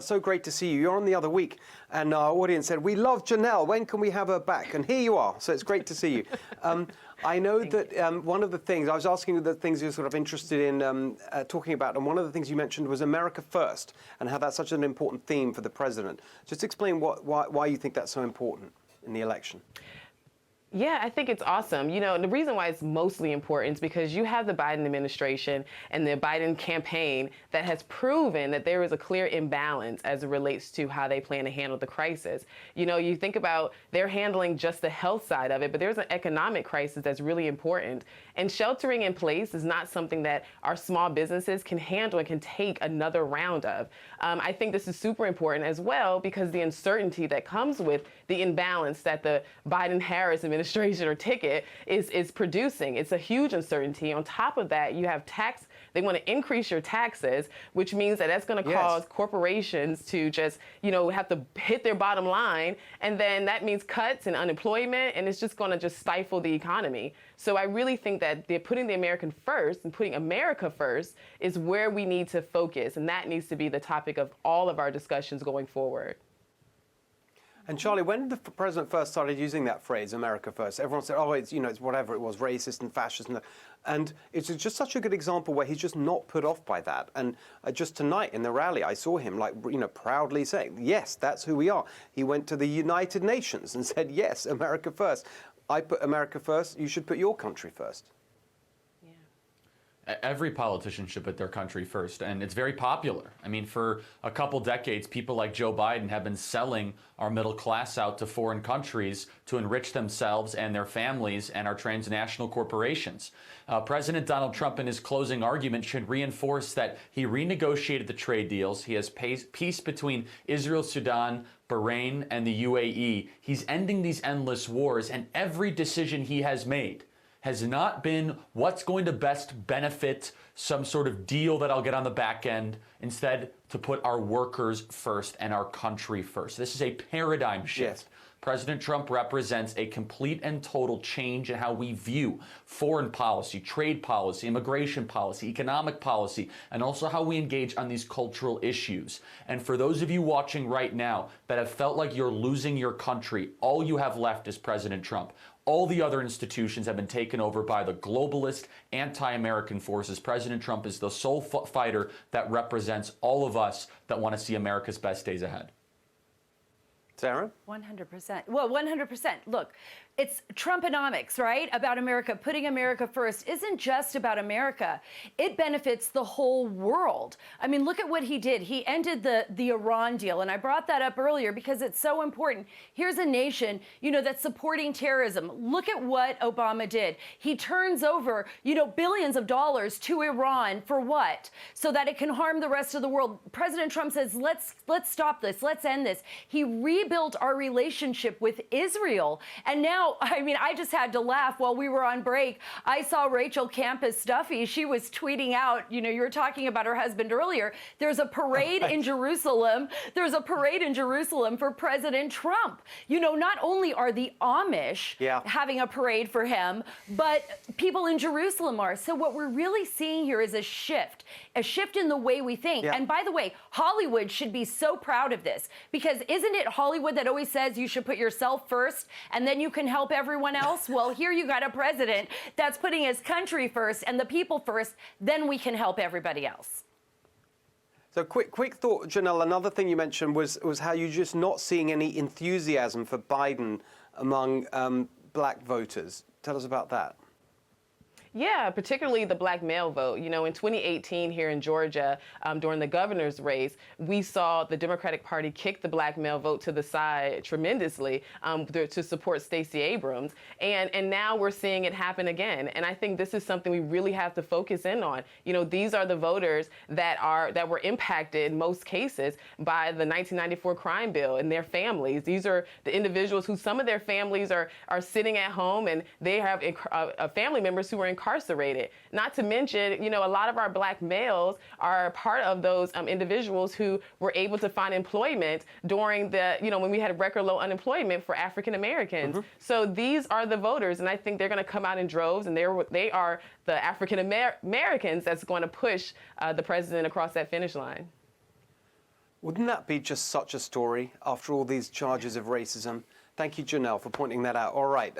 So great to see you. You're on the other week, and our audience said, we love Janelle. When can we have her back? And here you are. So it's great to see you. I know that one of the things, I was asking you the things you're sort of interested in talking about, and one of the things you mentioned was America First, and how that's such an important theme for the president. Just explain why you think that's so important in the election. Yeah, I think it's awesome. You know, the reason why it's mostly important is because you have the Biden administration and the Biden campaign that has proven that there is a clear imbalance as it relates to how they plan to handle the crisis. You know, you think about they're handling just the health side of it, but there's an economic crisis that's really important. And sheltering in place is not something that our small businesses can handle and can take another round of. I think this is super important as well because the uncertainty that comes with the imbalance that the Biden-Harris administration or ticket is producing. It's a huge uncertainty. On top of that, you have they want to increase your taxes, which means that that's going to cause corporations to just, you know, have to hit their bottom line. And then that means cuts and unemployment, and it's just going to just stifle the economy. So I really think that they're putting the American first and putting America first is where we need to focus. And that needs to be the topic of all of our discussions going forward. And Charlie, when the president first started using that phrase, America First, everyone said, oh, it's, you know, it's whatever it was, racist and fascist. And it's just such a good example where he's just not put off by that. And just tonight in the rally, I saw him, like, you know, proudly saying, yes, that's who we are. He went to the United Nations and said, yes, America First. I put America first. You should put your country first. Every politician should put their country first, and it's very popular. I mean, for a couple decades, people like Joe Biden have been selling our middle class out to foreign countries to enrich themselves and their families and our transnational corporations. President Donald Trump, in his closing argument, should reinforce that he renegotiated the trade deals. He has peace between Israel, Sudan, Bahrain, and the UAE. He's ending these endless wars, and every decision he has made has not been what's going to best benefit some sort of deal that I'll get on the back end, instead to put our workers first and our country first. This is a paradigm shift. Yes. President Trump represents a complete and total change in how we view foreign policy, trade policy, immigration policy, economic policy, and also how we engage on these cultural issues. And for those of you watching right now that have felt like you're losing your country, all you have left is President Trump. All the other institutions have been taken over by the globalist, anti-American forces. President Trump is the sole fighter that represents all of us that want to see America's best days ahead. Sara? 100%. Well, 100%. Look, it's Trumponomics, right? About America. Putting America first isn't just about America. It benefits the whole world. I mean, look at what he did. He ended the Iran deal. And I brought that up earlier because it's so important. Here's a nation, you know, that's supporting terrorism. Look at what Obama did. He turns over, you know, billions of dollars to Iran for what? So that it can harm the rest of the world. President Trump says, let's stop this. Let's end this. He rebuilt our relationship with Israel. And now, I mean, I just had to laugh while we were on break. I saw Rachel Campus Stuffy. She was tweeting out, you know, you were talking about her husband earlier. There's a parade in Jerusalem. There's a parade in Jerusalem for President Trump. You know, not only are the Amish having a parade for him, but people in Jerusalem are. So what we're really seeing here is a shift in the way we think. And by the way, Hollywood should be so proud of this, because isn't it Hollywood that always says you should put yourself first and then you can help everyone else? Well, here you got a president that's putting his country first and the people first, then we can help everybody else. So quick thought, Janelle, another thing you mentioned was how you're just not seeing any enthusiasm for Biden among black voters. Tell us about that. Yeah, particularly the black male vote. You know, in 2018 here in Georgia, during the governor's race, we saw the Democratic Party kick the black male vote to the side tremendously to support Stacey Abrams. And now we're seeing it happen again. And I think this is something we really have to focus in on. You know, these are the voters that were impacted in most cases by the 1994 crime bill and their families. These are the individuals who some of their families are sitting at home and they have family members who are incarcerated. Not to mention, you know, a lot of our black males are part of those individuals who were able to find employment during the, you know, when we had record low unemployment for African Americans. So these are the voters, and I think they're going to come out in droves, and they are the African Americans that's going to push the president across that finish line. Wouldn't that be just such a story after all these charges of racism? Thank you, Janelle, for pointing that out. All right.